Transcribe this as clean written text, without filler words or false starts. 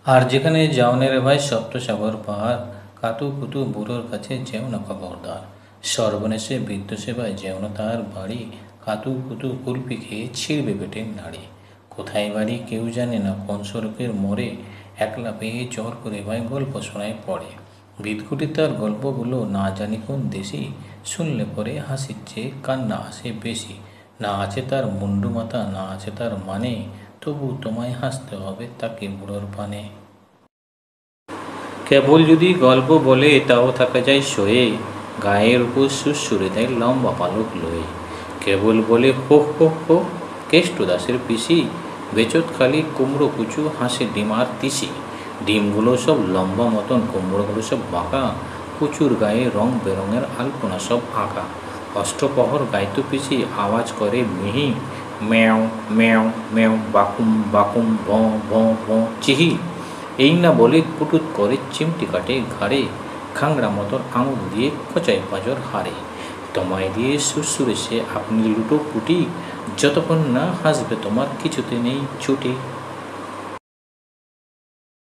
আর যেখানে যাওনে রে ভাই সপ্তসাগর পাহাড়, কাতু কুতু বুড়োর কাছে যেও না খবরদার। সর্বনেশে বৃদ্ধ সেবায় যেও না তার বাড়ি, কাতু কুতু কুলপি খেয়ে ছিঁড়বে পেটের নাড়ি। কোথায় বাড়ি কেউ জানে না, কোন সড়কের মোড়ে, একলা পেয়ে চর করে ভাই গল্প শোনায় পড়ে। বিদঘুটে তার গল্পগুলো না জানি কোন দেশি, শুনলে পরে হাসির চেয়ে কান্না আসে বেশি। না আছে তার মুন্ডু মাথা, না আছে তার মানে, তবু তোমায় হাসতে হবে তাকে বুড়োর পানে। কেবল যদি গল্প বলে তাও থাকা যায় সয়ে, গায়ের উপর সুরসুরে দেয় লম্বা পালক লয়ে। কেবল বলে হো হো হো, কেষ্ট দাসের পিসি, বেচত খালি কুমড়ো কুচু, হাঁসের ডিম আর তিসি। ডিমগুলো সব লম্বা মতন, কুমড়োগুলো সব বাঁকা, কুচুর গায়ে রং বেরঙের আলপনা সব আঁকা। অষ্টপ্রহর গাইতো পিসি আওয়াজ করে মিহি, ম্যাও ম্যাও ম্যাও, বাকুম বাকুম, ভঁ ভঁ ভঁ চিহি। এই না বলে কুটুত করে চিমটি কাটে ঘাড়ে, খাংড়া মতন আঙুল দিয়ে খোঁচায় পাঁজর হাড়ে। তোমায় দিয়ে সুরসুরে সে আপনি লুটো পুটি, যতক্ষণ না হাসবে তোমার কিছুতে নেই ছুটি।